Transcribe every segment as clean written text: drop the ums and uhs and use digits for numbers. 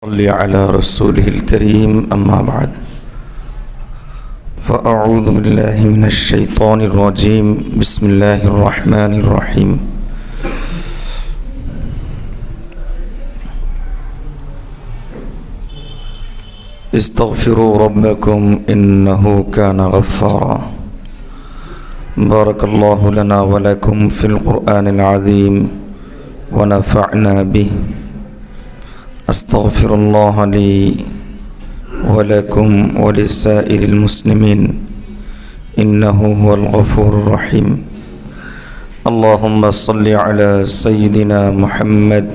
صل على رسوله الكريم أما بعد فأعوذ بالله من الشيطان الرجيم بسم الله الرحمن الرحيم استغفروا ربكم إنه كان غفارا بارك الله لنا ولكم في القرآن العظيم ونفعنا به أستغفر الله لي ولكم ولسائر المسلمين إنه هو الغفور الرحيم اللهم صل على سيدنا محمد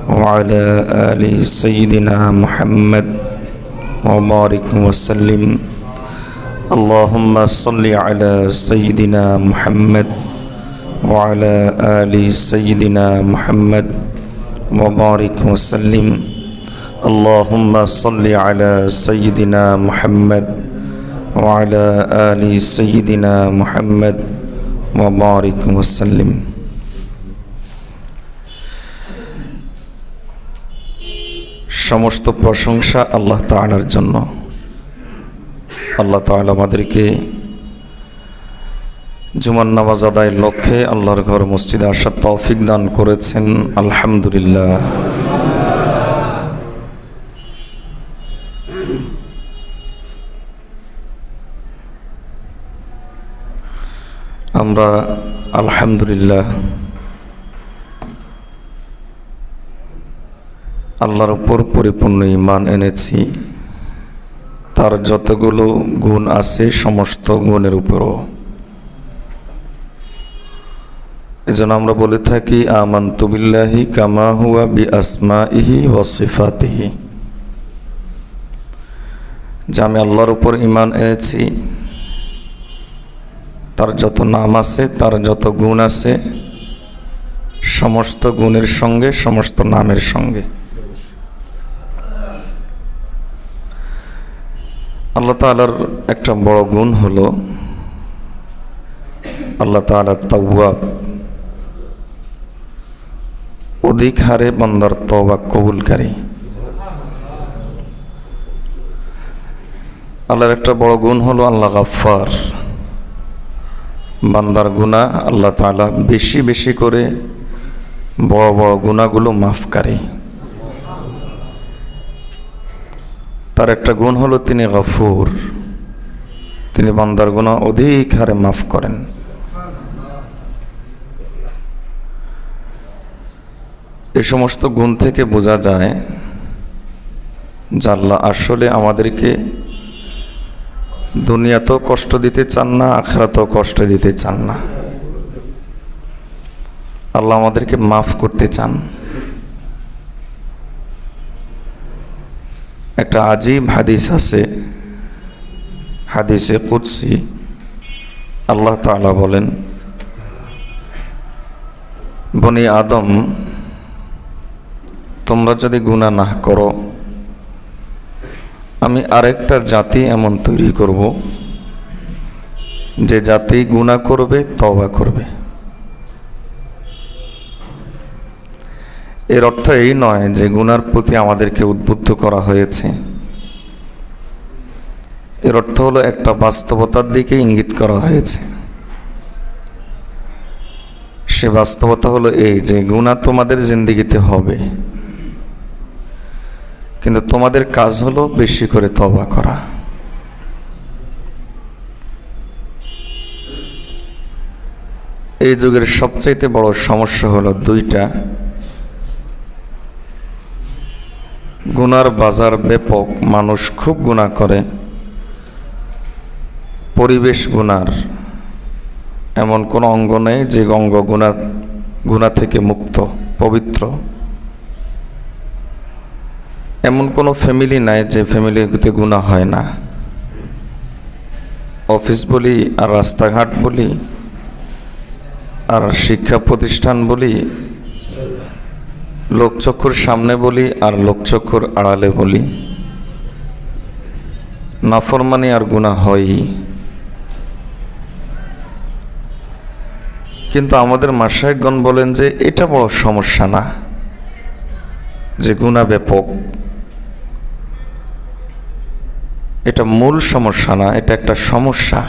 وعلى آل سيدنا محمد وبارك وسلم اللهم صل على سيدنا محمد وعلى آل سيدنا محمد وبارك وسلم اللهم صل على سيدنا محمد وعلى آل سيدنا محمد وبارك وسلم সমস্ত প্রশংসা আল্লাহ তাআলার জন্য। আল্লাহ তাআলা আমাদেরকে জুমার নামাজ আদায়ের লক্ষ্যে আল্লাহর ঘর মসজিদে আসার তৌফিক দান করেছেন, আলহামদুলিল্লাহ। আমরা আলহামদুলিল্লাহ আল্লাহর উপর পরিপূর্ণ ঈমান এনেছি। তার যতগুলো গুণ আছে সমস্ত গুণের উপরও এজন্য আমরা বলে থাকি আমানতু বিল্লাহি কামা হুয়া বিআসমাইহি ওয়া সিফাতিহি, যে আমি আল্লাহর উপর ঈমান এনেছি, তার যত নাম আছে, তার যত গুণ আছে, সমস্ত গুণের সঙ্গে সমস্ত নামের সঙ্গে। আল্লাহ তাআলার একটা বড় গুণ হলো আল্লাহ তাআলা তাওয়াব, অধিক হারে বান্দার তওবা কবুলকারী। আল্লাহর একটা বড় গুণ হলো আল্লাহ গাফফার, বান্দার গুনাহ আল্লাহ তাআলা বেশি বেশি করে বড় বড় গুনাহগুলো মাফকারী। তার একটা গুণ হলো তিনি গফুর, তিনি বান্দার গুনাহ অধিক হারে মাফ করেন। এই সমস্ত গুণ থেকে বোঝা যায় যে আল্লাহ আসলে আমাদেরকে দুনিয়াতেও কষ্ট দিতে চান না, আখিরাতেও কষ্ট দিতে চান না। আল্লাহ আমাদেরকে মাফ করতে চান। একটা আজীব হাদিস আছে, হাদিসে কুদসি। আল্লাহ তাআলা বলেন, বনি আদম, তোমরা যদি গুনাহ না করো, আমি আরেকটা জাতি এমন তৈরি করব যে জাতি গুনাহ করবে, তওবা করবে। এর অর্থ এই নয় যে গুনার প্রতি আমাদেরকে উদ্বুদ্ধ করা হয়েছে। এর অর্থ হলো একটা বাস্তবতার দিকে ইঙ্গিত করা হয়েছে। সে বাস্তবতা হলো এই যে গুনাহ তোমাদের জিন্দেগিতে হবে, কিন্তু তোমাদের কাজ হলো বেশি করে তওবা করা। এই যুগের সবচাইতে বড় সমস্যা হলো দুইটা। গুনার বাজার ব্যাপক, মানুষ খুব গুনাহ করে। পরিবেশ গুনার এমন কোনো অঙ্গ নেই যে অঙ্গ গুনাহ থেকে মুক্ত, পবিত্র। এমন কোনো ফ্যামিলি নাই যে ফ্যামিলিতে গুনাহ হয় না। অফিস বলি, আর রাস্তাঘাট বলি, আর শিক্ষা প্রতিষ্ঠান বলি, লোকচক্ষুর সামনে বলি আর লোকচক্ষুর আড়ালে বলি, নাফরমানি আর গুনাহ হয়ই। কিন্তু আমাদের মাশায়েখগণ বলেন যে এটা বড় সমস্যা না, যে গুনাহ ব্যাপক, এটা মূল সমস্যা না, এটা একটা সমস্যা,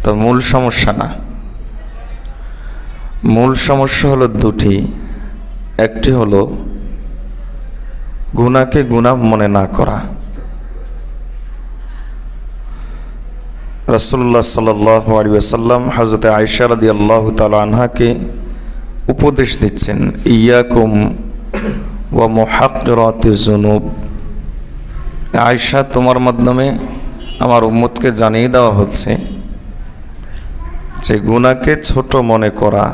তো মূল সমস্যা না। মূল সমস্যা হলো দুটি। একটি হলো গুনাহকে গুনাহ মনে না করা। রাসূলুল্লাহ সাল্লাল্লাহু আলাইহি ওয়াসাল্লাম হযরত আয়েশা রাদিয়াল্লাহু তাআলা আনহাকে উপদেশ দিচ্ছেন, ইয়াকুম ওয়া মুহাক্কিরাতিজ যুনুব। আয়েশা, তোমার মাধ্যমে আমার উম্মতকে জানিয়ে দেওয়া হচ্ছে যে গুনাহকে ছোট মনে করা,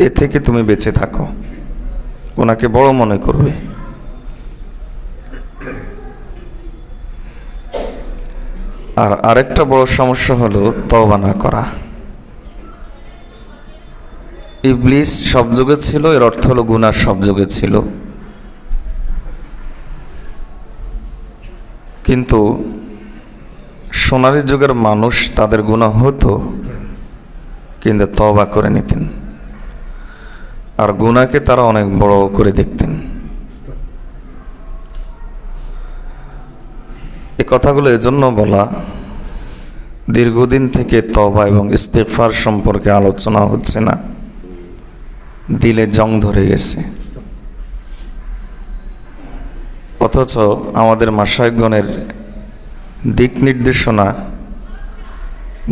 এ থেকে তুমি বেঁচে থাকো। গুনাহকে বড় মনে করবে। আর আরেকটা বড় সমস্যা হলো তওবা না করা। ইবলিস সব যুগে ছিল, এর অর্থ হলো গুনাহ সব যুগে ছিল। কিন্তু সোনালী যুগের মানুষ, তাদের গুনাহ হতো কিন্তু তওবা করে নিতেন, আর গুনাহকে তারা অনেক বড় করে দেখতেন। এই কথাগুলো এজন্য বলা, দীর্ঘদিন থেকে তওবা এবং ইস্তিগফার সম্পর্কে আলোচনা হচ্ছে না, দিলে জং ধরে গেছে। অথচ আমাদের মাশায়েখগণের দিক নির্দেশনা,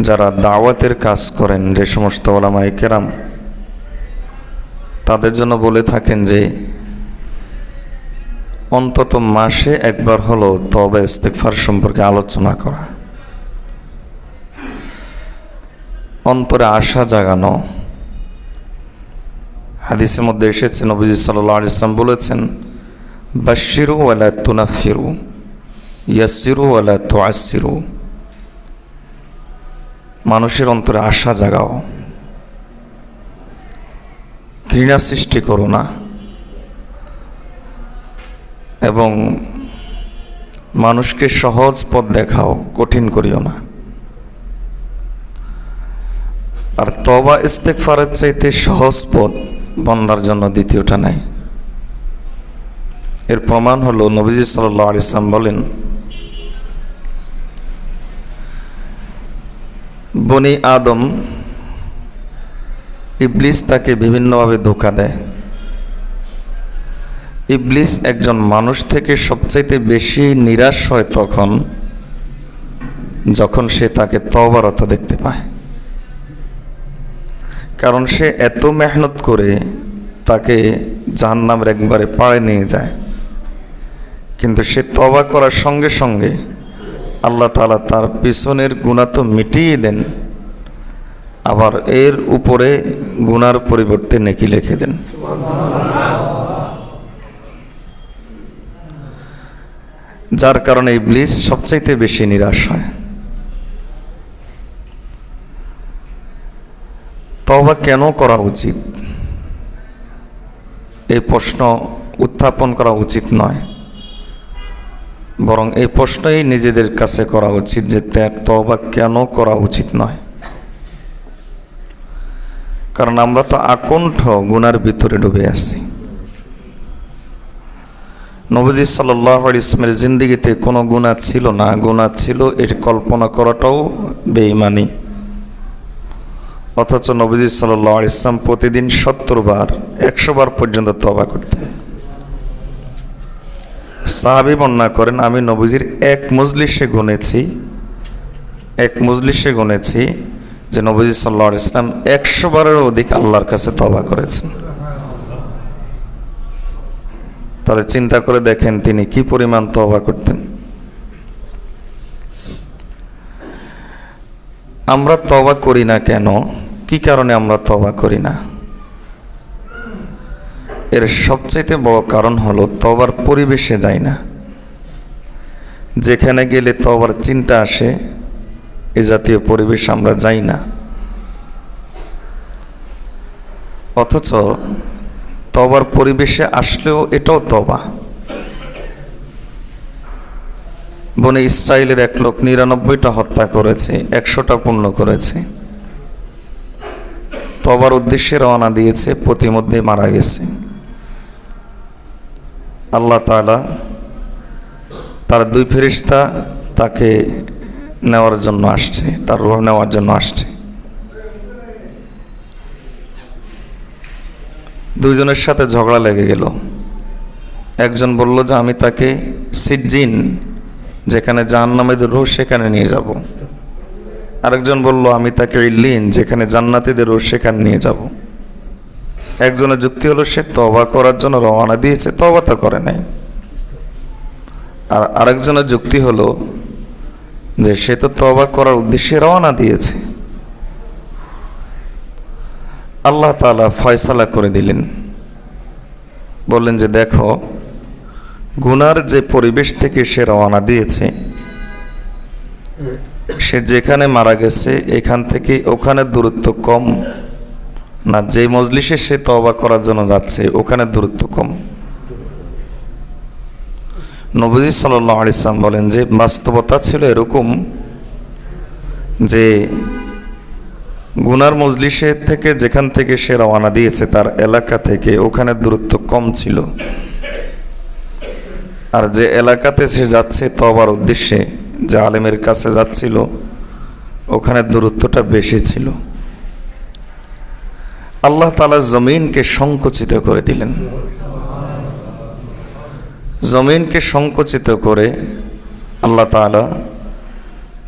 যারা দাওয়াতের কাজ করেন, যে সমস্ত উলামায়ে কেরাম, তাদের জন্য বলে থাকেন যে অন্তত মাসে একবার হলো তওবা ইস্তিগফার সম্পর্কে আলোচনা করা, অন্তরে আশা জাগানো। হাদিসের মধ্যে এসেছে, নবীজি সাল্লাল্লাহু আলাইহি ওয়াসাল্লাম বলেছেন, বাশশিরু ওয়ালা তুনাফিরু, ইয়াসসিরু ওয়ালা তুআসসিরু। মানুষের অন্তরে আশা জাগাও, ঘৃণা সৃষ্টি করো না, এবং মানুষকে সহজ পথ দেখাও, কঠিন করিও না। আর তওবা ইস্তিগফারের চাইতে সহজ পথ বান্দার জন্য দ্বিতীয়টা নাই। এর প্রমাণ হলো নবীজি সাল্লাল্লাহু আলাইহি ওয়াসাল্লাম বলেন, বনি আদম, ইবলিস তাকে বিভিন্নভাবে ধোঁকা দেয়। ইবলিস একজন মানুষ থেকে সবচাইতে বেশি নিরাশ হয় তখন যখন সে তাকে তওবারত দেখতে পায়। কারণ সে এত মেহনত করে তাকে জাহান্নামের একবারে পাড়ে নিয়ে যায়, কিন্তু সে তওবা করার সঙ্গে সঙ্গে আল্লাহ তাআলা তার পিছনের গুনাহ তো মিটিয়ে দেন, আবার এর উপরে গুনার পরিবর্তে নেকি লিখে দেন। যার কারণে ইবলিস সবচাইতে বেশি নিরাশ হয়। তওবা কেন করা উচিত, এই প্রশ্ন উত্থাপন করা উচিত নয়, বরং এই প্রশ্নই নিজেদের কাছে করা উচিত যে তওবা কেন করা উচিত নয়। কারণ আমরা তো আকণ্ঠ গুনার ভিতরে ডুবে আছি। নবীজি সাল্লাল্লাহু আলাইহি ওয়াসাল্লামের জিন্দেগিতে কোনো গুনাহ ছিল না, গুনাহ ছিল এর কল্পনা করাটাও বেঈমানি। অথচ নবীজি সাল্লাল্লাহু আলাইহি ওয়াসাল্লাম প্রতিদিন 70 বার 100 বার পর্যন্ত তওবা করতেন। সাহাবী বর্ণনা করেন, আমি নবীজির এক মজলিসে গুনেছি যে নবীজি সাল্লাল্লাহু আলাইহি ওয়াসাল্লাম 100 বারেরও অধিক আল্লাহর কাছে তওবা করেছেন। তাহলে চিন্তা করে দেখেন তিনি কি পরিমাণ তওবা করতেন। আমরা তওবা করি না কেন, কি কারণে আমরা তওবা করি না? এর সবচেয়ে বড় কারণ হলো তওবার পরিবেশে যাই না। যেখানে গেলে তওবার চিন্তা আসে, এই জাতীয় পরিবেশ আমরা যাই না। অথচ তওবার পরিবেশে আসলেও এটাও তওবা। বনি ইসরাইলের এক লোক 99টা হত্যা করেছে, 100টা পূর্ণ করেছে। তওবার উদ্দেশ্যে রওনা দিয়েছে, প্রতিমধ্যে মারা গেছে। আল্লাহ তাআলা তার 2 ফেরেশতা তাকে নেওয়ার জন্য আসছে, তার রূহ নেওয়ার জন্য আসছে। দুইজনের সাথে ঝগড়া লেগে গেল। একজন বলল যে আমি তাকে সিজ্জিন, যেখানে জাহান্নামীদের রূহ, সেখানে নিয়ে যাব। আরেকজন বলল আমি তাকে ইল্লিন, যেখানে জান্নাতীদের রূহ, সেখানে নিয়ে যাব। একজনের যুক্তি হলো সে তওবা করার জন্য রওনা দিয়েছে, তওবা তো করে নাই। আর আরেকজনের যুক্তি হলো যে সে তো তওবা করার উদ্দেশ্যে রওনা দিয়েছে। আল্লাহ তাআলা ফয়সালা করে দিলেন, বললেন যে দেখো, গুনার যে পরিবেশ থেকে সে রওনা দিয়েছে, সে যেখানে মারা গেছে এখান থেকে ওখানে দূরত্ব কম না, যে মজলিসে সে তওবা করার জন্য যাচ্ছে ওখানে দূরত্ব কম। নবী সাল্লাল্লাহু আলাইহি ওয়াসাল্লাম বলেন যে বাস্তবতা ছিল এরকম যে গুনার মজলিসে থেকে যেখান থেকে সে রওনা দিয়েছে তার এলাকা থেকে ওখানে দূরত্ব কম ছিল, আর যে এলাকাতে সে যাচ্ছে তওবার উদ্দেশ্যে, যে আলেমের কাছে যাচ্ছিল, ওখানে দূরত্বটা বেশি ছিল। আল্লাহ তাআলা জমিনকে সংকুচিত করে দিলেন। জমিনকে সংকুচিত করে আল্লাহ তাআলা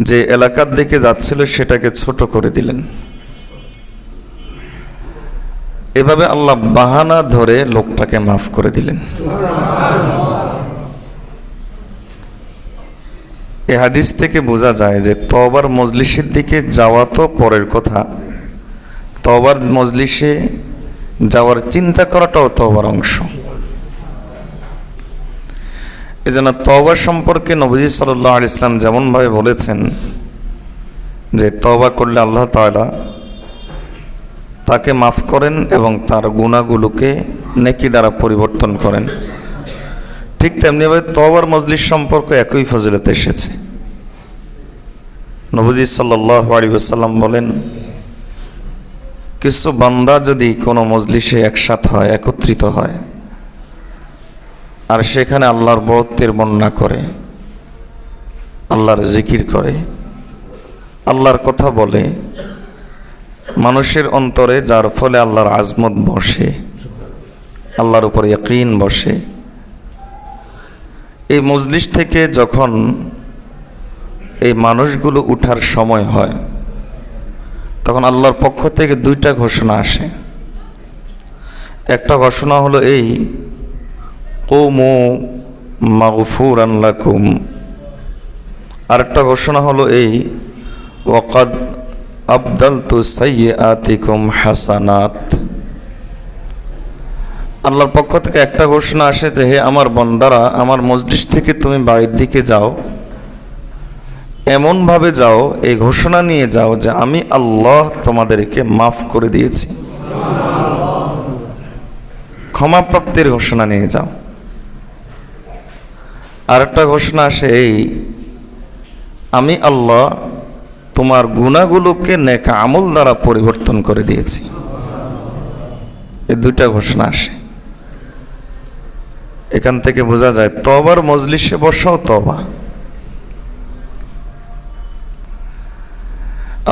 যে এলাকার দিকে যাচ্ছিল সেটাকে ছোট করে দিলেন। এভাবে আল্লাহ বাহানা ধরে লোকটাকে মাফ করে দিলেন। এই হাদিস থেকে বোঝা যায় যে তওবার মজলিসের দিকে যাওয়া তো পরের কথা, তওবার মজলিসে যাওয়ার চিন্তা করাটাও তওবার অংশ। এজন্য তওবা সম্পর্কে নবী সাল্লাল্লাহু আলাইহি ওয়াসাল্লাম যেমনভাবে বলেছেন যে তওবা করলে আল্লাহ তাআলা তাকে মাফ করেন এবং তার গুনাহগুলোকে নেকি দ্বারা পরিবর্তন করেন, ঠিক তেমনিভাবে তওবার মজলিস সম্পর্কে একই ফজিলত এসেছে। নবী সাল্লাল্লাহু আলাইহি ওয়াসাল্লাম বলেন, কিছু বান্দা যদি কোনো মজলিসে একসাথে হয়, একত্রিত হয়, আর সেখানে আল্লাহর বরকতের বর্ণনা করে, আল্লাহর জিকির করে, আল্লাহর কথা বলে, মানুষের অন্তরে যার ফলে আল্লাহর আজমত বসে, আল্লাহর উপর ইয়াকিন বসে। এই মজলিস থেকে যখন এই মানুষগুলো উঠার সময় হয়, তখন আল্লাহর পক্ষ থেকে দুইটা ঘোষণা আসে। একটা ঘোষণা হলো এই, কুমু মাগফুরান লাকুম। আরেকটা ঘোষণা হলো এই, ওয়াকাদ আবদালতু সাইয়্যাতিকুম হাসানাত। আল্লাহর পক্ষ থেকে একটা ঘোষণা আসে যে হে আমার বান্দারা, আমার মজলিস থেকে তুমি বাড়ির দিকে যাও, এমনভাবে যাও, এই ঘোষণা নিয়ে যাও যে আমি আল্লাহ তোমাদেরকে মাফ করে দিয়েছি। ক্ষমাপ্রাপ্তির ঘোষণা নিয়ে যাও। আরেকটা ঘোষণা আসে এই, আমি আল্লাহ তোমার গুনাহগুলোকে নেক আমল দ্বারা পরিবর্তন করে দিয়েছি। এই দুইটা ঘোষণা আসে। এখান থেকে বোঝা যায় তওবার মজলিসে বসাও তওবা।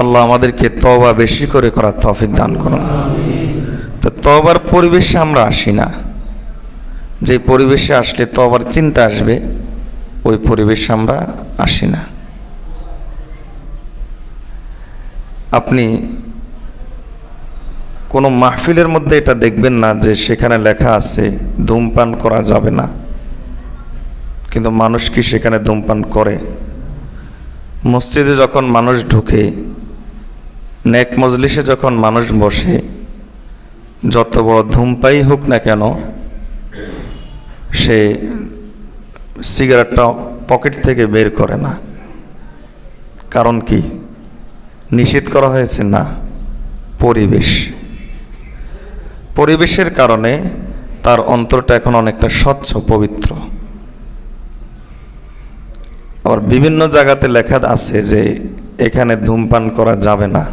আল্লাহ আমাদেরকে তওবা বেশি করে করার তৌফিক দান করুন। তো তওবার পরিবেশে আমরা আসি না, যে পরিবেশে আসলে তওবার চিন্তা আসবে ওই পরিবেশে আমরা আসি না। আপনি কোনো মাহফিলের মধ্যে এটা দেখবেন না যে সেখানে লেখা আছে ধূমপান করা যাবে না, কিন্তু মানুষ কি সেখানে ধূমপান করে? মসজিদে যখন মানুষ ঢুকে, নেক মজলিসে যখন মানুষ বসে, যত বড় ধূমপাই হোক না কেন, সে সিগারেটটা পকেট থেকে বের করে না। কারণ কি? নিষেধ করা হয়েছে না, পরিবেশের কারণে তার অন্তরটা এখন অনেকটা স্বচ্ছ, পবিত্র। আবার বিভিন্ন জায়গাতে লেখা আছে যে এখানে ধূমপান করা যাবে না,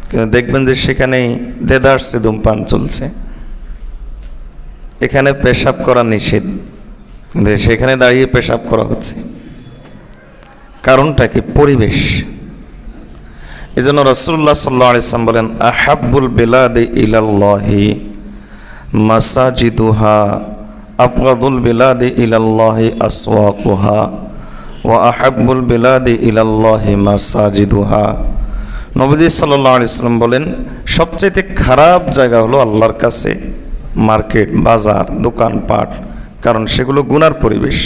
কিন্তু দেখবেন যে সেখানেই দেদারসে ধূমপান চলছে। এখানে পেশাব করা নিষেধ, কিন্তু সেখানে দাঁড়িয়ে পেশাব করা হচ্ছে। কারণটা কি? পরিবেশ। এজন্য রাসূলুল্লাহ সাল্লাল্লাহু আলাইহি ওয়াসাল্লাম বলেন, আহাব্বুল বিলাদি ইলাল্লাহি মাসাজিদুহা আবগাদুল বিলাদি ইলাল্লাহি আসওয়াকুহা ওয়া আহাব্বুল বিলাদি ইলাল্লাহি মাসাজিদুহা। নবীজি সাল্লাল্লাহু আলাইহি ওয়াসাল্লাম বলেন, সবচেয়ে খারাপ জায়গা হলো আল্লাহর কাছে মার্কেট, বাজার, দোকানপাট, কারণ সেগুলো গুনার পরিবেশ।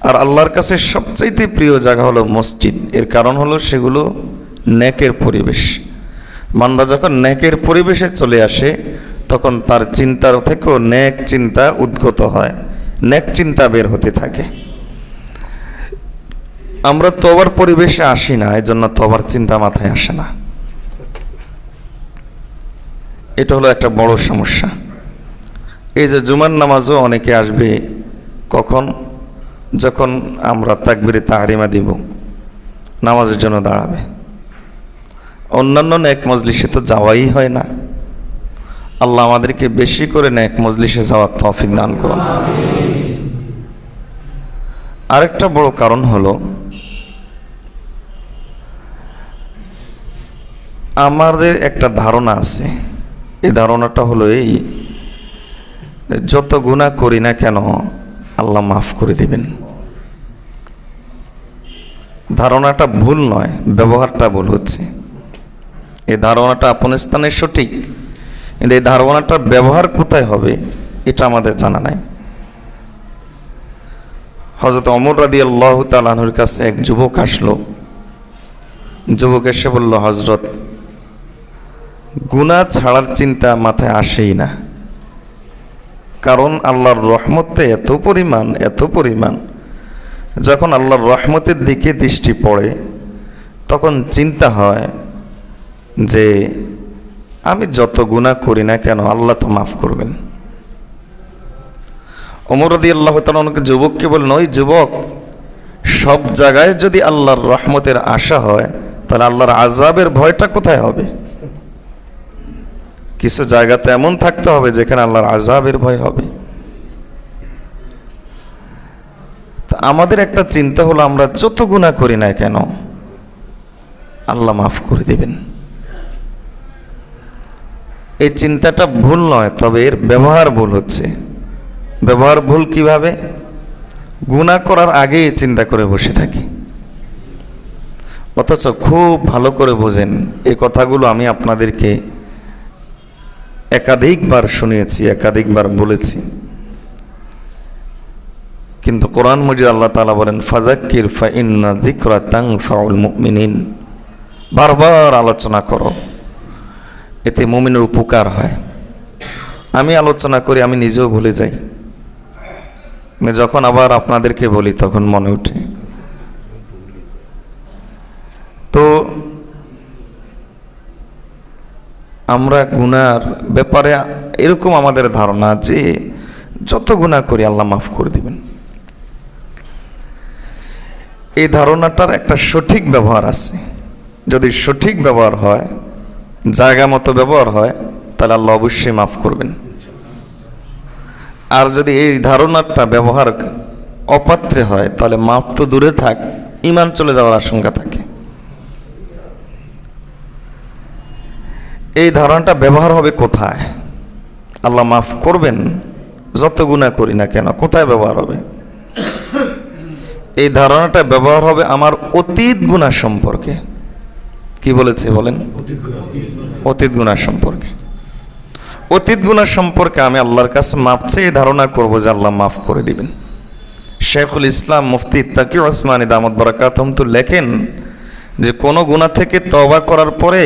আর আল্লাহর কাছে সবচাইতে প্রিয় জায়গা হলো মসজিদ, এর কারণ হলো সেগুলো নেকের পরিবেশ। বান্দা যখন নেকের পরিবেশে চলে আসে তখন তার চিন্তার থেকেও নেক চিন্তা উদ্গত হয়, নেক চিন্তা বের হতে থাকে। আমরা তওবার পরিবেশে আসি না, এজন্য তওবার চিন্তা মাথায় আসে না। এটা হলো একটা বড় সমস্যা। এই যে জুমার নামাজও অনেকে আসবে কখন? যখন আমরা তাকবীরে তাহরিমা দিব, নামাজের জন্য দাঁড়াবে। অন্যান্য নেক মজলিসে তো যাওয়াই হয় না। আল্লাহ আমাদেরকে বেশি করে নেক মজলিসে যাওয়ার তৌফিক দান করুন। আরেকটা বড় কারণ হলো আমাদের একটা ধারণা আছে। এই ধারণাটা হলো এই, যত গুনাহ করি না কেন আল্লাহ মাফ করে দিবেন। ধারণাটা ভুল নয়, ব্যবহারটা ভুল হচ্ছে। এই ধারণাটা আপন স্থানে সঠিক, কিন্তু এই ধারণাটার ব্যবহার কোথায় হবে এটা আমাদের জানা নাই। হযরত ওমর রাদিয়াল্লাহু তাআলা আনহুর কাছে এক যুবক আসলো। যুবক এসে বলল, হযরত, গুনাহ ছাড়ার চিন্তা মাথায় আসেই না, কারণ আল্লাহর রহমতে এত পরিমাণ, যখন আল্লাহর রহমতের দিকে দৃষ্টি পড়ে তখন চিন্তা হয় যে আমি যত গুনাহ করি না কেন আল্লাহ তো মাফ করবেন। ওমর রাদিয়াল্লাহু তাআলা ওনাকে যুবককে বললেন, ওই যুবক, সব জায়গায় যদি আল্লাহর রহমতের আশা হয় তাহলে আল্লাহর আযাবের ভয়টা কোথায় হবে? কিছু জায়গাতে এমন থাকতে হবে যেখানে আল্লাহর আযাবের ভয় হবে। আমাদের একটা চিন্তা হলো আমরা যত গুনাহ করি না কেন আল্লাহ মাফ করে দিবেন। এই চিন্তাটা ভুল নয়, তবে এর ব্যবহার ভুল হচ্ছে। ব্যবহার ভুল কিভাবে? গুনাহ করার আগেই চিন্তা করে বসে থাকি, অথচ খুব ভালো করে বোঝেন এই কথাগুলো আমি আপনাদেরকে একাধিকবার শুনিয়েছি, একাধিকবার বলেছি। কিন্তু কোরআন মাজিদ আল্লাহ তাআলা বলেন, ফাযাক্কির ফাইন্না যিকরা তানফাউল মুমিনিন। বারবার আলোচনা করো, এতে মুমিনের উপকার হয়। আমি আলোচনা করি, আমি নিজেও ভুলে যাই, যখন আবার আপনাদেরকে বলি তখন মনে ওঠে। তো আমরা গুনার ব্যাপারে এরকম আমাদের ধারণা যে যত গুনাহ করি আল্লাহ মাফ করে দিবেন। এই ধারণাটার একটা সঠিক ব্যবহার আছে। যদি সঠিক ব্যবহার হয়, জায়গা মতো ব্যবহার হয়, তাহলে আল্লাহ অবশ্যই মাফ করবেন। আর যদি এই ধারণাটা ব্যবহার অপাত্রে হয় তাহলে মাফ তো দূরে থাক, ঈমান চলে যাওয়ার আশঙ্কা থাকে। এই ধারণাটা ব্যবহার হবে কোথায়? আল্লাহ মাফ করবেন যত গুনাহ করি না কেন, কোথায় ব্যবহার হবে? এই ধারণাটা ব্যবহার হবে আমার অতীত গুনাহ সম্পর্কে। কি বলেছে বলেন? অতীত গুনাহ সম্পর্কে। অতীত গুনাহ সম্পর্কে আমি আল্লাহর কাছে মাফ চেয়ে এই ধারণা করব যে আল্লাহ মাফ করে দিবেন। শেখুল ইসলাম মুফতি তাকি ওসমানী দামাত বারাকাতুহুম তো লেখেন যে কোনো গুনাহ থেকে তওবা করার পরে,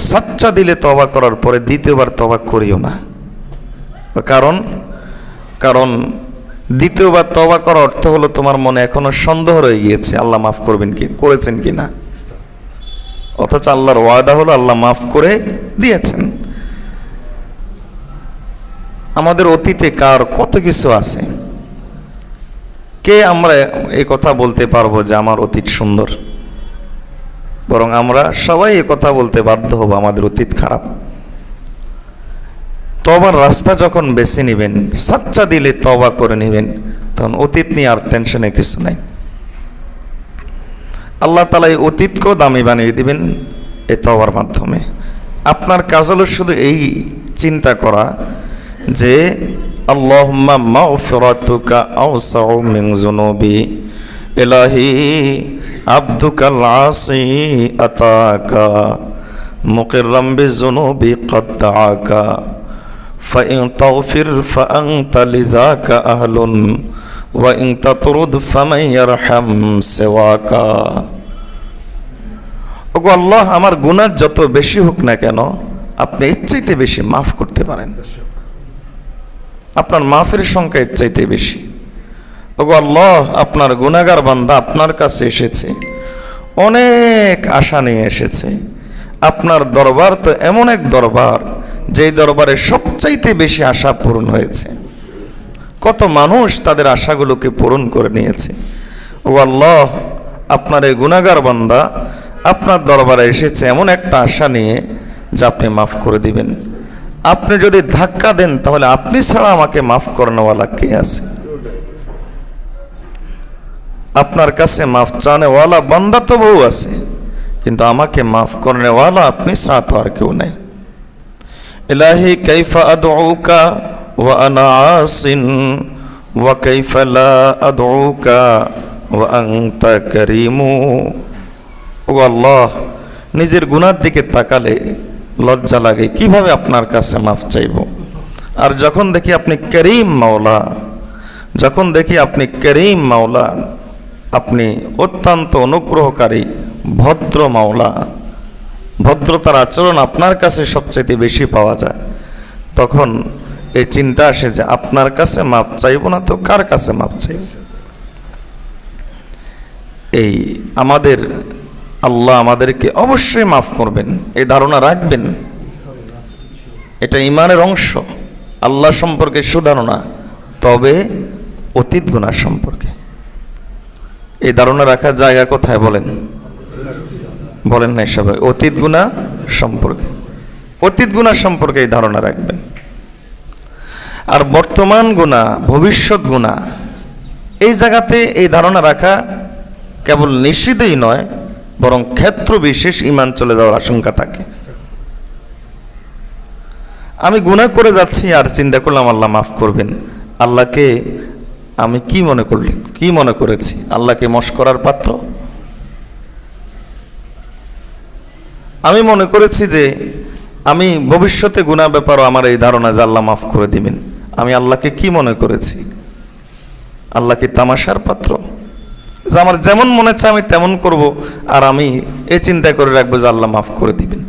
সাচ্চা দিলে তওবা করার পরে দ্বিতীয়বার তওবা করিও না। কারণ দ্বিতীয়বার তওবা করার অর্থ হলো তোমার মনে এখনো সন্দেহ রয়ে গিয়েছে আল্লাহ মাফ করবেন কি করেছেন কি না, অথচ আল্লাহর ওয়াদা হলো আল্লাহ মাফ করে দিয়েছেন। আমাদের অতীতে কার কত কিছু আছে, কে আমরা এই কথা বলতে পারবো যে আমার অতীত সুন্দর? বরং আমরা সবাই এই কথা বলতে বাধ্য হব আমাদের অতীত খারাপ। তওবার রাস্তা যখন বেছে নেবেন, সাচ্চা দিলে তওবা করে নেবেন, তখন অতীত নিয়ে আর টেনশনে কিছু নাই। আল্লাহ তাআলা এই অতীতকেও দামি বানিয়ে দিবেন এই তওবার মাধ্যমে। আপনার কাজ হলো শুধু এই চিন্তা করা যে আল্লাহুম্মা মাগফিরাতুকা আওসাউ মিন যুনুবি ইলাহি আবদুকাল আসি আতাকা মুকিররাম বিযুনুবি ক্বাদ দাআকা ফাইন তাগফির ফাআনতা লিযাকা আহলুন ওয়া ইন তাতরুদ ফামান ইয়ারহাম সিওয়াকা। ওগো আল্লাহ, আমার গুনাহ যত বেশি হোক না কেন আপনি এর চাইতে বেশি মাফ করতে পারেন। আপনার মাফের সংখ্যা এর চাইতে বেশি। ওগো আল্লাহ, আপনার গুনাহগার বান্দা আপনার কাছে এসেছে, অনেক আশা নিয়ে এসেছে। আপনার দরবার তো এমন এক দরবার যেই দরবারে সবচাইতে বেশি আশা পূরণ হয়েছে। কত মানুষ তাদের আশাগুলোকে পূরণ করে নিয়েছে। ওগো আল্লাহ, আপনার এই গুনাহগার বান্দা আপনার দরবারে এসেছে এমন একটা আশা নিয়ে যা আপনি মাফ করে দিবেন। আপনি যদি ধাক্কা দেন তাহলে আপনি ছাড়া আমাকে মাফ করানোওয়ালা কে আছে? আপনার কাছে মাফ চানেওয়ালা বান্দা তো বহু আছে, কিন্তু আমাকে মাফ করানোওয়ালা আপনি ছাড়া তো আর কেউ নাই। ইলাহি কাইফা আদউকা ওয়া আনা আসিন ওয়া কাইফা লা আদউকা ওয়া আনতা কারীমু। ও আল্লাহ, নিজের গুনার দিকে তাকালে লজ্জা লাগে, কিভাবে আপনার কাছে মাফ চাইব। আর যখন দেখি আপনি করিম মাওলা, যখন দেখি আপনি করিম মাওলা, আপনি অত্যন্ত অনুগ্রহকারী ভদ্র মাওলা, ভদ্রতার আচরণ আপনার কাছে সবচেয়ে বেশি পাওয়া যায়, তখন এই চিন্তা আসে যে আপনার কাছে মাফ চাইব না তো কার কাছে মাফ চাইব। এই আমাদের আল্লাহ আমাদেরকে অবশ্যই মাফ করবেন এই ধারণা রাখবেন। এটা ঈমানের অংশ। আল্লাহ সম্পর্কে সুধারণা, তবে অতীত গুনাহ সম্পর্কে এই ধারণা রাখার জায়গা কোথায় বলেন? বলেন না সবাই? অতীত গুনাহ সম্পর্কে, অতীত গুনাহ সম্পর্কে এই ধারণা রাখবেন। আর বর্তমান গুনাহ, ভবিষ্যৎ গুনাহ, এই জায়গাতে এই ধারণা রাখা কেবল নিষিদ্ধই নয়, বরং ক্ষেত্র বিশেষ ঈমান চলে যাওয়ার আশঙ্কা থাকে। আমি গুনাহ করে যাচ্ছি আর চিন্তা করলাম আল্লাহ মাফ করবেন। আল্লাহকে আমি কি মনে করেছি? আল্লাহকে মশকরার পাত্র? আমি মনে করেছি যে আমি ভবিষ্যতে গুনাহ ব্যাপারও আমার এই ধারণা যে আল্লাহ মাফ করে দিবেন। আমি আল্লাহকে কি মনে করেছি? আল্লাহ কি তামাশার পাত্র যে আমার যেমন মনে হচ্ছে আমি তেমন করব, আর আমি এই চিন্তা করে রাখবো যে আল্লাহ মাফ করে দিবেন?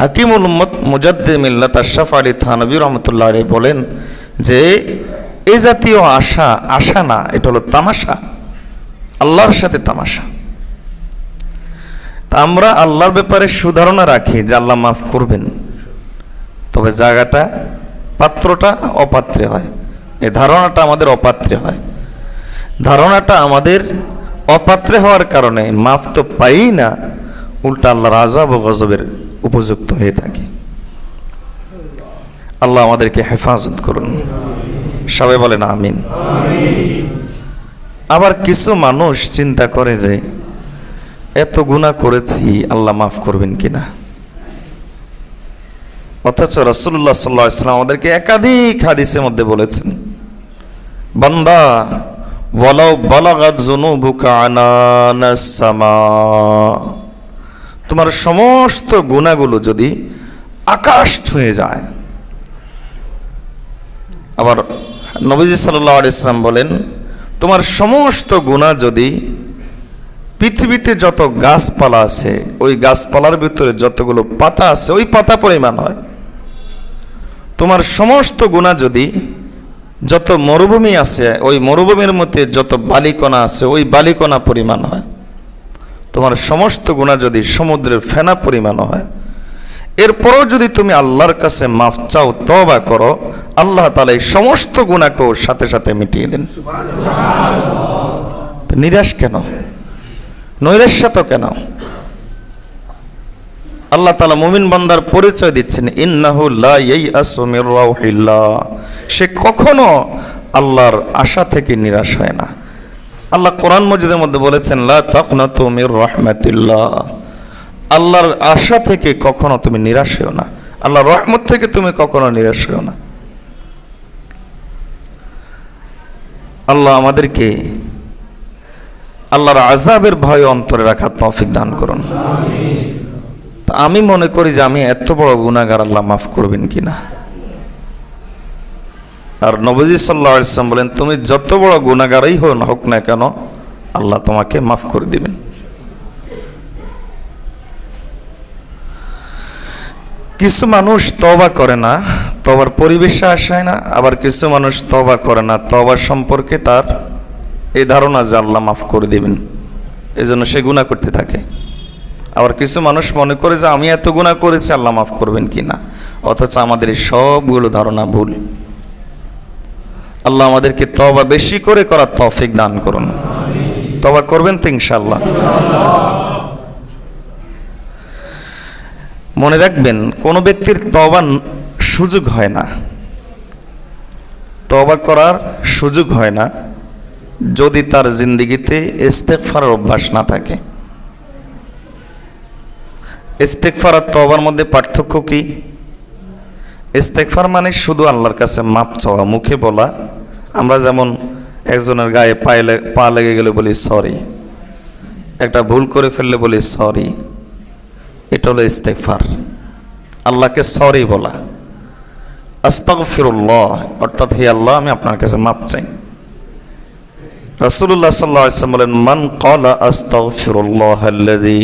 হাকিমুল উম্মত মুজাদ্দিদ মিল্লাত আশরাফ আলী থানভী রহমতুল্লাহ আলাইহি বলেন যে এই জাতীয় আশা না, এটা হলো তামাশা, আল্লাহর সাথে তামাশা। তা আমরা আল্লাহর ব্যাপারে সুধারণা রাখি যে আল্লাহ মাফ করবেন, তবে জায়গাটা, পাত্রটা অপাত্রে হয়। এই ধারণাটা আমাদের অপাত্রে হয়। ধারণাটা আমাদের অপাত্রে হওয়ার কারণে মাফ তো পাই না, উল্টা আল্লাহর আযাব ও গজবের উপযুক্ত হয়ে থাকে। আল্লাহ আমাদেরকে হেফাজত করুন, সবাই বলেন আমিন। আবার কিছু মানুষ চিন্তা করে যে এত গুনাহ করেছি আল্লাহ মাফ করবেন কিনা, অথচ রাসূলুল্লাহ সাল্লাল্লাহু আলাইহি ওয়াসাল্লাম আমাদেরকে একাধিক হাদিসের মধ্যে বলেছেন, বান্দা ওয়ালাউ বালাগাত যুনুবুকা আনানাস সামা, তোমার সমস্ত গুনাহগুলো যদি আকাশ ছুঁয়ে যায়। আবার নবীজি সাল্লাল্লাহু আলাইহি ওয়াসাল্লাম বলেন, তোমার সমস্ত গুনাহ যদি পৃথিবীতে যত গাছপালা আছে ওই গাছপালার ভিতরে যতগুলো পাতা আছে ওই পাতা পরিমাণ হয়, তোমার সমস্ত গুনাহ যদি যত মরুভূমি আছে ওই মরুভূমির মধ্যে যত বালিকণা আছে ওই বালিকণা পরিমাণ হয়, তোমার সমস্ত গুনাহ যদি সমুদ্রের ফেনা পরিমাণ হয়, এরপরও যদি তুমি আল্লাহর কাছে মাফ চাও, তওবা করো, আল্লাহ তাআলা এই সমস্ত গুনাহকেও সাথে সাথে মিটিয়ে দেন। নিরাশ কেন? নৈরাশ্য কেন? আল্লাহ তাআলা মুমিন বান্দার পরিচয় দিচ্ছেন, ইন্নাহু লা ইয়াইআসু মির রাউহিল্লাহ, সে কখনো আল্লাহর আশা থেকে নিরাশ হয় না। আল্লাহ কোরআন মজিদের মধ্যে বলেছেন, লা তাকনাতু মির রাহমাতিল্লাহ, আল্লাহর আশা থেকে কখনো তুমি নিরাশ হও না, আল্লাহর রহমত থেকে তুমি কখনো নিরাশ হও না। আল্লাহ আমাদেরকে আল্লাহর আযাবের ভয় অন্তরে রাখার তৌফিক দান করুন। তা আমি মনে করি যে আমি এত বড় গুনাহগার, আল্লাহ মাফ করবেন কিনা। আর নবীজি সাল্লাল্লাহু আলাইহি ওয়াসাল্লাম বলেন, তুমি যত বড় গুনাহগারই হোক না কেন, আল্লাহ তোমাকে মাফ করে দিবেন। কিছু মানুষ তওবা করে না, তওবার পরিবেশে আসায় না, আবার কিছু মানুষ তওবা করে না, তওবা সম্পর্কে তার এই ধারণা যে আল্লাহ মাফ করে দিবেন, এজন্য সে গুনাহ করতে থাকে। আবার কিছু মানুষ মনে করে যে আমি এত গুনাহ করেছি, আল্লাহ মাফ করবেন কিনা, অথচ আমাদের এই সবগুলো ধারণা ভুল। আল্লাহ আমাদেরকে তওবা বেশি করে করার তৌফিক দান করুন। তওবা করবেন তো ইনশাআল্লাহ। মনে রাখবেন, কোন ব্যক্তির তওবার সুযোগ হয় না, তওবা করার সুযোগ হয় না যদি তার জিন্দেগিতে ইস্তেগফারের অভ্যাস না থাকে। ইস্তেগফার আর তওবার মধ্যে পার্থক্য কি? ইস্তেগফার মানে শুধু আল্লাহর কাছে মাপ চাওয়া, মুখে বলা। আমরা যেমন একজনের গায়ে পা লেগে গেলে বলি সরি, একটা ভুল করে ফেললে বলি সরি, এটা হলো ইস্তেগফার, আল্লাহকে সরি বলা। আস্তাগফিরুল্লাহ অর্থাৎ হে আল্লাহ, আমি আপনার কাছে মাপ চাই। রাসূলুল্লাহ সাল্লাল্লাহু আলাইহি ওয়াসাল্লাম বলেন, মান ক্বালা আস্তাগফিরুল্লাহাল্লাযী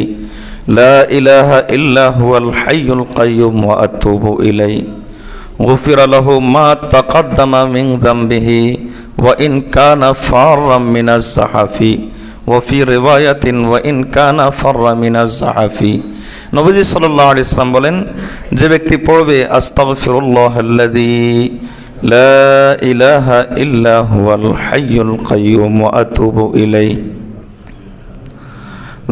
লা ইলাহা ইল্লা হুয়াল হাইয়ুল কাইয়্যুম ওয়া আতুবু ইলাইহি গুফিরা লাহু মা তাকাদ্দামা মিন যামবিহি ওয়া ইন কানা ফাররাম মিনাজ যাহাফি ওয়া ফি রিওয়ায়াতিন ওয়া ইন কানা ফাররা মিনাজ যাহাফি। নবীজি সাল্লাল্লাহু আলাইহি ওয়াসাল্লাম বলেন, যে ব্যক্তি পড়বে আস্তাগফিরুল্লাহাল্লাযী লা ইলাহা ইল্লা হুয়াল হাইয়ুল কাইয়্যুম ওয়া আতুবু ইলাইহি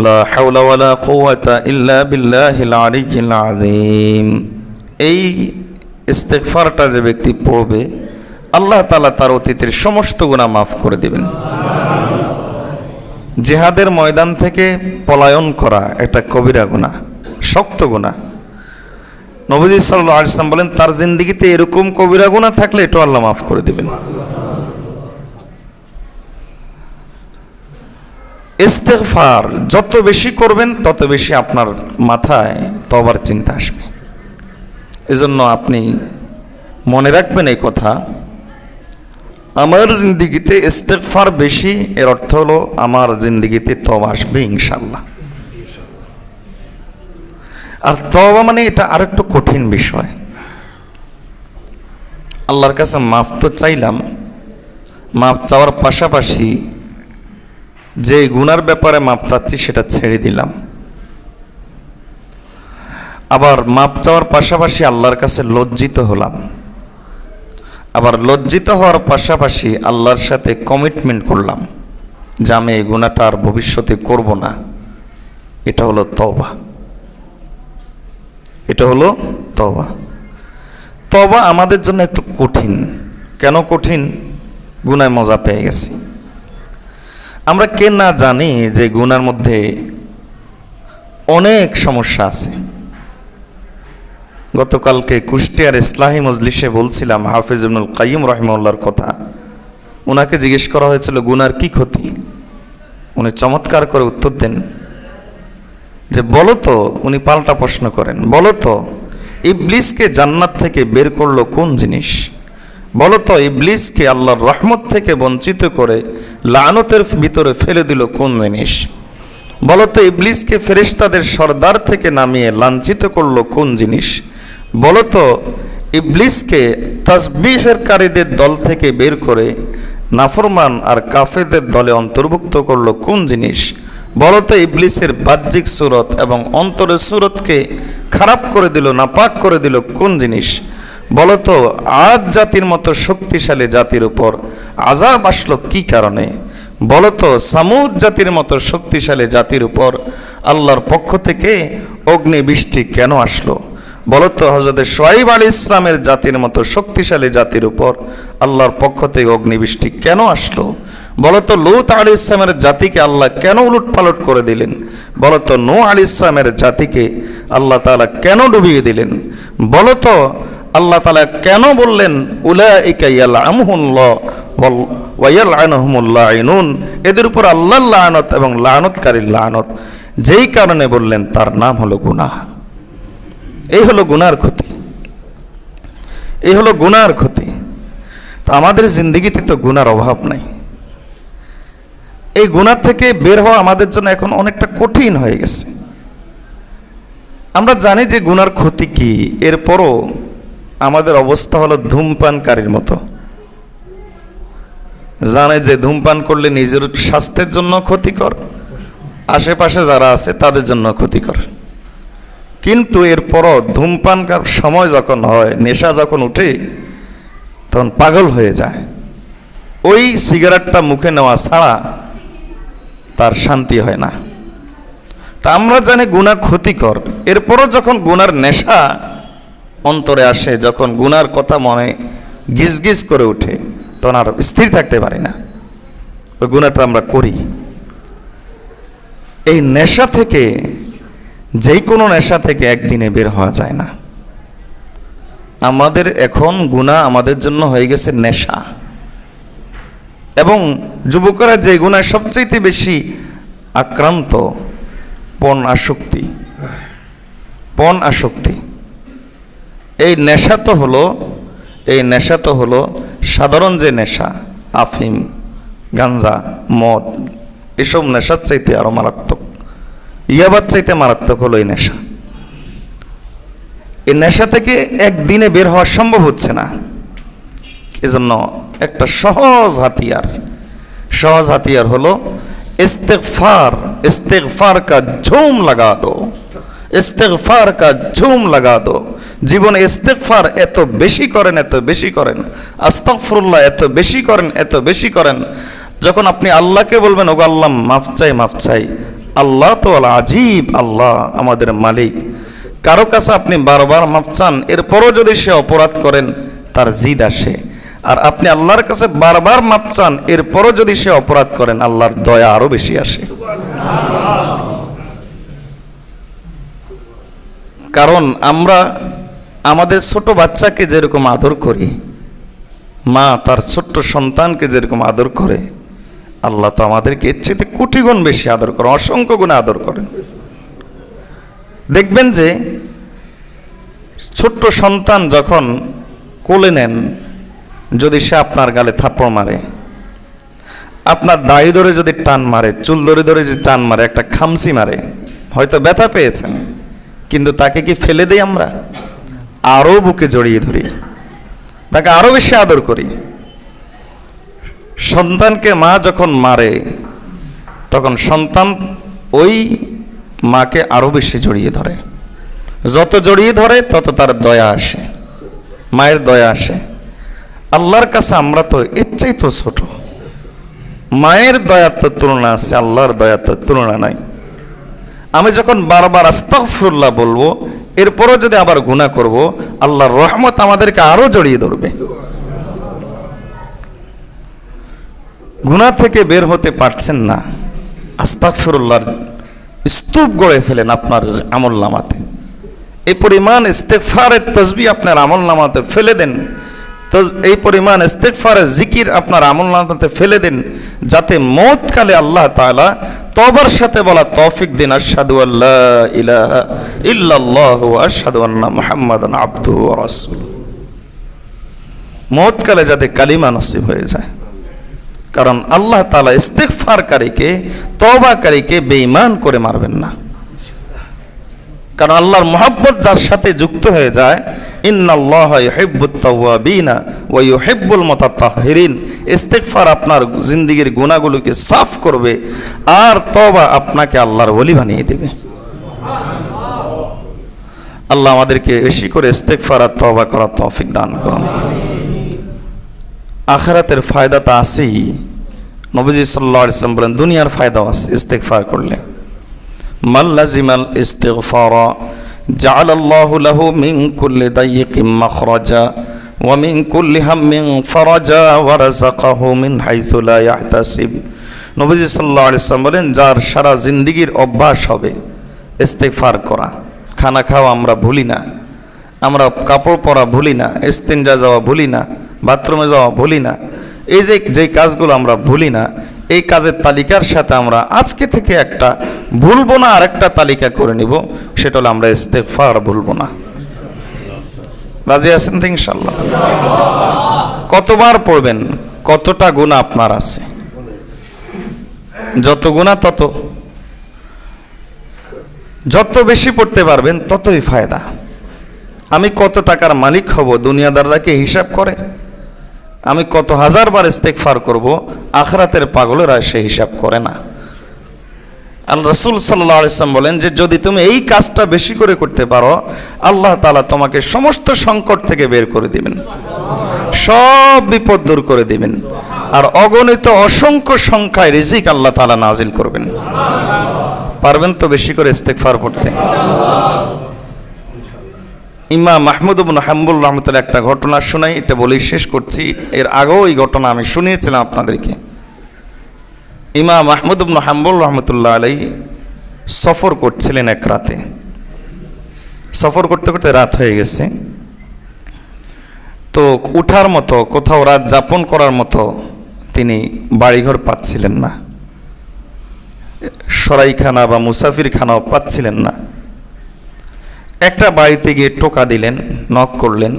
লা হাওলা ওয়ালা কুওয়াতা ইল্লা বিল্লাহিল আলিয়্যিল আযীম, এই ইস্তেগফারটা যে ব্যক্তি পড়বে, আল্লাহ তাআলা তার অতীতের সমস্ত গুনাহ মাফ করে দিবেন। জিহাদের ময়দান থেকে পলায়ন করা একটা কবিরা গুনাহ, শক্ত গুনাহ। নবীজি সাল্লাল্লাহু আলাইহি ওয়াসাল্লাম বলেন, তার জিন্দেগিতে এরকম কবিরা গুনাহ থাকলে এটা আল্লাহ মাফ করে দিবেন। ইস্তেগফার যত বেশি করবেন তত বেশি আপনার মাথায় তওবার চিন্তা আসবে। এজন্য আপনি মনে রাখবেন এই কথা, আমার জিন্দেগিতে ইস্তেগফার বেশি, এর অর্থ হলো আমার জিন্দেগিতে তওবা আসবে ইনশাআল্লাহ। আর তওবা মানে এটা আরেকটু কঠিন বিষয়। আল্লাহর কাছে মাফ তো চাইলাম, মাফ চাওয়ার পাশাপাশি যে গুনার ব্যাপারে মাপ চাচ্ছি সেটা ছেড়ে দিলাম। আবার মাপ চাওয়ার পাশাপাশি আল্লাহর কাছে লজ্জিত হলাম। আবার লজ্জিত হওয়ার পাশাপাশি আল্লাহর সাথে কমিটমেন্ট করলাম যে আমি এই গুনাহটা আর ভবিষ্যতে করব না। এটা হলো তওবা, এটা হলো তওবা। তওবা আমাদের জন্য একটু কঠিন। কেন কঠিন? গুনায় মজা পেয়ে গেছি। আমরা কে না জানি যে গুনার মধ্যে অনেক সমস্যা আছে। গতকালকে কুষ্টিয়ার ইসলাহি মজলিসে বলছিলাম হাফিজ ইবনুল কাইয়্যিম রাহিমাহুল্লাহর কথা। ওনাকে জিজ্ঞেস করা হয়েছিল গুনার কি ক্ষতি, উনি চমৎকার করে উত্তর দেন যে বলো তো, উনি পাল্টা প্রশ্ন করেন, বলো তো ইবলিসকে জান্নাত থেকে বের করলো কোন জিনিস? বলো তো ইবলিসকে আল্লাহর রহমত থেকে বঞ্চিত করে লানতের ভিতরে ফেলে দিল কোন জিনিস? বলো তো ইবলিসকে ফেরেশতাদের সরদার থেকে নামিয়ে লাঞ্ছিত করলো কোন জিনিস? বলো তো ইবলিসকে তাসবিহের কারীদের দল থেকে বের করে নাফরমান আর কাফেরদের দলে অন্তর্ভুক্ত করলো কোন জিনিস? বলো তো ইবলিসের বাহ্যিক সুরত এবং অন্তরের সুরতকে খারাপ করে দিল, নাপাক করে দিল কোন জিনিস? বলো তো আদ জাতির মতো শক্তিশালী জাতির উপর আযাব আসলো কি কারণে? বলো তো সামুদ জাতির মতো শক্তিশালী জাতির উপর আল্লাহর পক্ষ থেকে অগ্নি বৃষ্টি কেন আসলো? বলো তো হযরত শুআয়ব আলাইহিস সালামের জাতির মতো শক্তিশালী জাতির উপর আল্লাহর পক্ষ থেকে অগ্নি বৃষ্টি কেন আসলো? বলতো লূত আলাইহিস সালামের জাতিকে আল্লাহ কেন উলটপালট করে দিলেন? বলতো নূহ আলাইহিস সালামের জাতিকে আল্লাহ তাআলা কেন ডুবিয়ে দিলেন? বলতো আল্লাহ তাআলা কেন বললেন উলাইকা ইয়ালআনুহুল্লাহ ওয়া ইয়ালআনুহুমুল লাঈনুন, এদের উপর আল্লাহর লানত এবং লানতকারীর লানত, যেই কারণে বললেন তার নাম হলো গুনাহ। এই হলো গুনার ক্ষতি, এই হলো গুনার ক্ষতি। তা আমাদের জিন্দেগিতে তো গুনার অভাব নাই। এই গুনাহ থেকে বের হওয়া আমাদের জন্য এখন অনেকটা কঠিন হয়ে গেছে। আমরা জানি যে গুনার ক্ষতি কি, এরপরও আমাদের অবস্থা হলো ধূমপানকারীর মতো। জানে যে ধূমপান করলে নিজের স্বাস্থ্যের জন্য ক্ষতিকর, আশেপাশে যারা আছে তাদের জন্য ক্ষতিকর, কিন্তু এরপরও ধূমপান সময় যখন হয়, নেশা যখন উঠে, তখন পাগল হয়ে যায়। ওই সিগারেটটা মুখে নেওয়া ছাড়া তার শান্তি হয় না। তা আমরা জানি গুনাহ ক্ষতিকর, এরপরও যখন গুনার নেশা অন্তরে আসে, যখন গুনার কথা মনে গিজ গিজ করে ওঠে, তখন আর স্থির থাকতে পারি না, ওই গুনাহটা আমরা করি। এই নেশা থেকে, যেই কোনো নেশা থেকে একদিনে বের হওয়া যায় না। আমাদের এখন গুনাহ আমাদের জন্য হয়ে গেছে নেশা। এবং যুবকরা যে গুনায় সবচেয়ে বেশি আক্রান্ত, পণ আসক্তি। পণ আসক্তি, এই নেশা তো হলো সাধারণ যে নেশা, আফিম, গাঞ্জা, মদ, এসব নেশার চাইতে আরো মারাত্মক, ইয়াবার চাইতে মারাত্মক হলো এই নেশা। এই নেশা থেকে একদিনে বের হওয়া সম্ভব হচ্ছে না। এজন্য একটা সহজ হাতিয়ার হলো ইস্তিগফার। ইস্তিগফার কা ঝুম লাগা দো, ইস্তিগফার কা ঝুম লাগা দো। জীবনে ইস্তিগফার এত বেশি করেন, আস্তাগফিরুল্লাহ এত বেশি করেন। যখন আপনি আল্লাহকে বলবেন, ওগো আল্লাহ মাফ চাই, আল্লাহ তো আজীব, আল্লাহ আমাদের মালিক। কারো কাছে আপনি বারবার মাফ চান, এরপরও যদি সে অপরাধ করেন তার জিদ আসে। আর আপনি আল্লাহর কাছে বারবার মাফ চান, এরপরও যদি সে অপরাধ করেন, আল্লাহর দয়া আরো বেশি আসে। কারণ আমরা আমাদের ছোট বাচ্চাকে যেরকম আদর করি, মা তার ছোট্ট সন্তানকে যেরকম আদর করে, আল্লাহ তো আমাদেরকে এর চেয়ে কোটি গুণ বেশি আদর করেন, অসংখ্য গুণে আদর করেন। দেখবেন যে ছোট্ট সন্তান যখন কোলে নেন, যদি সে আপনার গালে থাপ্পড় মারে, আপনার দাড়ি ধরে যদি টান মারে, চুল ধরে যদি টান মারে, একটা খামসি মারে, হয়তো ব্যথা পেয়েছেন, কিন্তু তাকে কি ফেলে দেই? আমরা আরো বুকে জড়িয়ে ধরি, তাকে আরো বেশি আদর করি। সন্তানকে মা যখন মারে, তখন সন্তান ওই মাকে আরো বেশি জড়িয়ে ধরে। যত জড়িয়ে ধরে তত তার দয়া আসে, মায়ের দয়া আসে। আল্লাহর কাছে আমরা তো এর চাইতে ছোট। মায়ের দয়ার তো তুলনা আছে, আল্লাহর দয়ার তো তুলনা নাই। আমি যখন বারবার আস্তাগফিরুল্লাহ বলবো, এরপরও যদি আবার গুনাহ করব, আল্লাহর রহমত আমাদেরকে আরো জড়িয়ে ধরবে। গুনাহ থেকে বের হতে পারছেন না, আস্তাগফিরুল্লাহর স্তূপ গড়ে ফেলেন আপনার আমলনামাতে। এই পরিমাণ ইস্তেগফারের তাসবিহ আপনার আমলনামাতে ফেলে দেন, তো এই পরিমাণ ইস্তেগফারের জিকির আপনার আমলনামাতে ফেলে দেন, যাতে মওতকালে আল্লাহ তাআলা তওবার সাথে বলা তৌফিক দিন, আশহাদু আল্লা ইলাহা ইল্লাল্লাহু ওয়া আশহাদু আন্না মুহাম্মাদান আবদুহু ওয়া রাসূলুহু। মওতকালে যাতে কালিমা নসিব হয়ে যায়। কারণ আল্লাহ তাআলা ইস্তিগফারকারীকে, তওবাকারীকে বেঈমান করে মারবেন না। কারণ আল্লাহর মহব্বত যার সাথে যুক্ত হয়ে যায়, ইন্নাল্লাহা ইউহিব্বুত তাওয়াবিনা ওয়া ইউহিব্বুল মুতাতাহহিরিন। ইস্তিগফার আপনার জিন্দেগীর গুনাহগুলোকে সাফ করবে, আর তওবা আপনাকে আল্লাহর ওলি বানিয়ে দেবে। আল্লাহ আমাদেরকে বেশি করে ইস্তিগফার আর তওবা করার তৌফিক দান করুন। আখিরাতের ফায়দা তো আছেই। নবীজি সাল্লাল্লাহু আলাইহি ওয়াসাল্লাম বলেন, দুনিয়ার ফায়দাও আছে ইস্তিগফার করলে। মান লাজিমাল ইস্তিগফারা জাআলাল্লাহু লাহু মিন কুল্লি দাইয়িকিন মাখরাজা ومن كل هم فرجا ورزقه من حيث لا يحتسب। নবীজি সাল্লাল্লাহু আলাইহি ওয়াসাল্লাম বলেন, যার সারা জিন্দেগীর অভ্যাস হবে ইস্তেগফার করা, খানা খাওয়া আমরা ভুলি না, আমরা কাপড় পরা ভুলি না, ইস্তেঞ্জা যাওয়া ভুলি না, বাথরুমে যাওয়া ভুলি না, এই যে কাজগুলো আমরা ভুলি না, এই কাজের তালিকার সাথে আমরা আজকে থেকে একটা ভুলবো না আর একটা তালিকা করে নিব, সেটা হলো আমরা ইস্তেগফার ভুলবো না। রাজি আছেন তো ইনশাআল্লাহ? কতবার পড়বেন? কতটা গুনাহ আপনার আছে? যত গুনাহ যত বেশি পড়তে পারবেন ততই ফায়দা। আমি কত টাকার মালিক হব দুনিয়াদাররা কি হিসাব করে? আমি কত হাজার বার ইস্তেগফার করব, আখিরাতের পাগলেরা সে হিসাব করে না। আল্লাহ রাসূল সাল্লাল্লাহু আলাইহি ওয়াসাল্লাম বলেন যে যদি তুমি এই কাজটা বেশি করে করতে পারো, আল্লাহ তাআলা তোমাকে সমস্ত সংকট থেকে বের করে দিবেন, সব বিপদ দূর করে দিবেন, আর অগণিত অসংখ্য সংখ্যায় রিজিক আল্লাহ তাআলা নাজিল করবেন। পারবেন তো বেশি করে ইস্তেগফার পড়তে? ইমাম আহমদ ইবনে হাম্বল রাহমাতুল্লাহ একটা ঘটনা শোনাই, এটা বলেই শেষ করছি। এর আগেও এই ঘটনা আমি শুনিয়েছিলাম আপনাদেরকে। ইমাম আহমদ ইবনে হাম্বল রাহমাতুল্লাহ আলাইহি সফর করছিলেন এক রাতে। সফর করতে করতে রাত হয়ে গেছে, তো উঠার মতো কোথাও রাত যাপন করার মতো তিনি বাড়িঘর পাচ্ছিলেন না, সরাইখানা বা মুসাফিরখানাও পাচ্ছিলেন না। একটা বাড়িতে গিয়ে টোকা দিলেন, নক করলেন,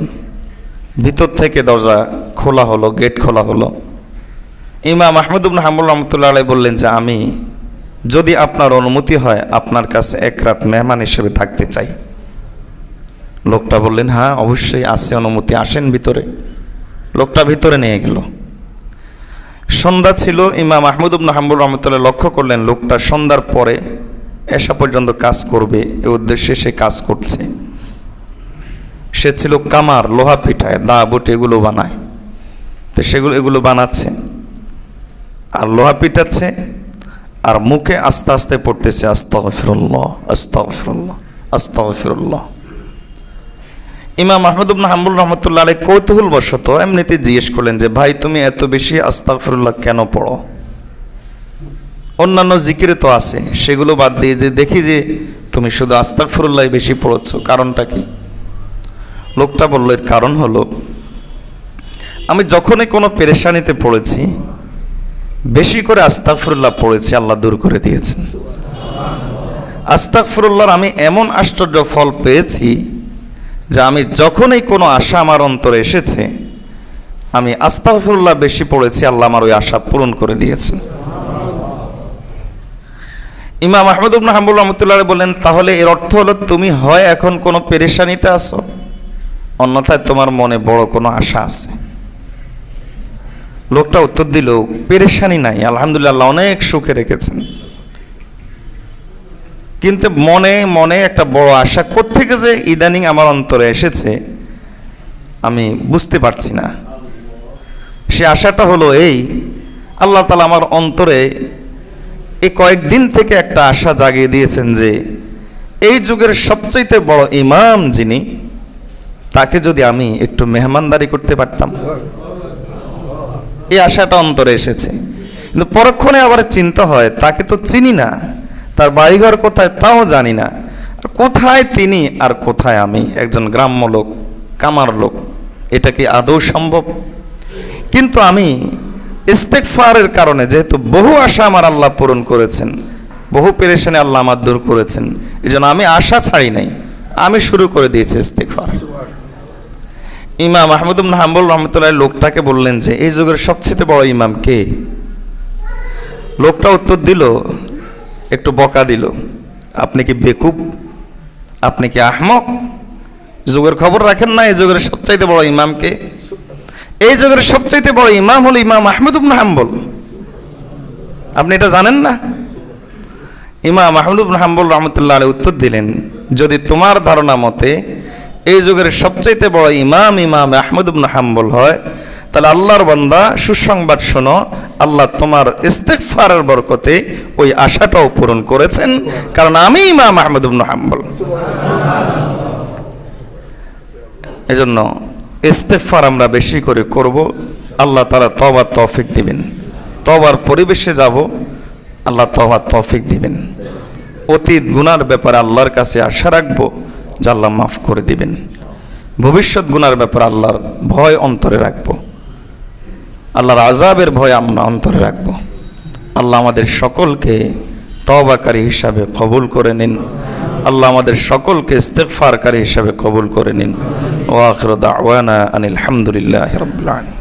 ভিতর থেকে দরজা খোলা হলো, গেট খোলা হলো। ইমাম আহমদ ইবনে হাম্বল রাহমাতুল্লাহ আলাইহি বললেন যে আমি যদি আপনার অনুমতি হয় আপনার কাছে এক রাত মেহমান হিসেবে থাকতে চাই। লোকটা বললেন হ্যাঁ অবশ্যই আছে অনুমতি, আসেন ভিতরে। লোকটা ভিতরে নিয়ে গেল। সন্ধ্যা ছিল, ইমাম আহমদ ইবনে হাম্বল রাহমাতুল্লাহ লক্ষ্য করলেন লোকটা সন্ধ্যার পরে এসা পর্যন্ত কাজ করবে, এই উদ্দেশ্যে সে কাজ করছে। সে ছিল কামার, লোহা পিঠায় দা বুট এগুলো বানায়, তো এগুলো বানাচ্ছে আর লোহা পিটাচ্ছে, আর মুখে আস্তে আস্তে পড়তেছে আস্তাগফিরুল্লাহ আস্তাগফিরুল্লাহ আস্তাগফিরুল্লাহ। ইমাম আহমদ ইবনে হাম্বল রাহমাতুল্লাহ আলাইহি কৌতূহল বশত এমনিতে জিজ্ঞেস করলেন যে ভাই তুমি এত বেশি আস্তাগফিরুল্লাহ কেন পড়ো? অন্যান্য জিকিরে তো আছে, সেগুলো বাদ দিয়ে যে দেখি যে তুমি শুধু আস্তাগফিরুল্লাহ বেশি পড়ছো, কারণটা কি? লোকটা বলল এর কারণ হলো আমি যখনই কোনো পেরেশানিতে পড়েছি বেশি করে আস্তাগফিরুল্লাহ পড়েছি, আল্লাহ দূর করে দিয়েছেন। আস্তাগফিরুল্লাহর আমি এমন আশ্চর্য ফল পেয়েছি যে আমি যখনই কোনো আশা আমার অন্তরে এসেছে আমি আস্তাগফিরুল্লাহ বেশি পড়েছি, আল্লাহ আমার ওই আশা পূরণ করে দিয়েছেন। ইমাম আহমদ ইবনে হাম্বল রাহমাতুল্লাহ বলেন তাহলে এর অর্থ হলো তুমি হয় এখন কোনো পেরেশানিতে আছো, অন্যথায় তোমার মনে বড় কোনো আশা আছে। লোকটা উত্তর দিল পেরেশানি নাই, আলহামদুলিল্লাহ অনেক সুখে রেখেছেন, কিন্তু মনে মনে একটা বড় আশা কোত্থেকে যে ইদানিং আমার অন্তরে এসেছে আমি বুঝতে পারছি না। সে আশাটা হলো এই, আল্লাহ তাআলা আমার অন্তরে এই কয়েকদিন থেকে একটা আশা জাগিয়ে দিয়েছেন যে এই যুগের সবচেয়ে বড় ইমাম যিনি, তাকে যদি আমি একটু মেহমানদারি করতে পারতাম। এই আশাটা অন্তরে এসেছে, কিন্তু পরক্ষণে আবার চিন্তা হয় তাকে তো চিনি না, তার বাড়িঘর কোথায় তাও জানি না, কোথায় তিনি আর কোথায় আমি, একজন গ্রাম্য লোক, কামার লোক, এটা কি আদৌ সম্ভব? কিন্তু আমি ইস্তেগফারের কারণে যেহেতু বহু আশা আমার আল্লাহ পূরণ করেছেন, বহু পেরেশানি আল্লাহ আমার দূর করেছেন, এই জন্য আমি আশা ছাড়ি নাই, আমি শুরু করে দিয়েছি ইস্তেগফার। ইমাম আহমদ ইবনে হাম্বল রাহমাতুল্লাহ লোকটাকে বললেন যে এই যুগের সবচেয়ে বড় ইমাম কে? লোকটা উত্তর দিল, একটু বকা দিল, আপনি কি বেকুব, আপনি কি আহমক, যুগের খবর রাখেন না? এই যুগের সবচাইতে বড় ইমাম কে? এই যুগের সবচাইতে বড় ইমাম হলো ইমাম আহমদ ইবনে হাম্বল। আপনি এটা জানেন না? ইমাম আহমদ ইবনে হাম্বল রাহমাতুল্লাহ আলাইহি উত্তর দিলেন, যদি তোমার ধারণা মতে এই যুগের সবচাইতে বড় ইমাম ইমাম আহমদ ইবনে হাম্বল হয়, তাহলে আল্লাহর বান্দা সুসংবাদ শোনো, আল্লাহ তোমার ইস্তেগফারের বরকতে ওই আশাটাও পূরণ করেছেন, কারণ আমি ইমাম আহমদ ইবনে হাম্বল। এজন্য ইস্তেগফার আমরা বেশি করে করব, আল্লাহ তাআলা তওবার তৌফিক দিবেন। তওবার পরিবেশে যাব, আল্লাহ তওবার তৌফিক দিবেন। অতীত গুনার ব্যাপারে আল্লাহর কাছে আশা রাখবো যে আল্লাহ মাফ করে দিবেন। ভবিষ্যৎ গুনার ব্যাপারে আল্লাহর ভয় অন্তরে রাখবো, আল্লাহর আযাবের ভয় আমরা অন্তরে রাখবো। আল্লাহ আমাদের সকলকে তওবাকারী হিসাবে কবুল করে নিন। আল্লাহ আমাদের সকলকে ইস্তেগফারকারী হিসাবে কবুল করে নিন। ওয়া আখিরু দাওয়ানা আনিল হামদুলিল্লাহি রাব্বিল আলামিন।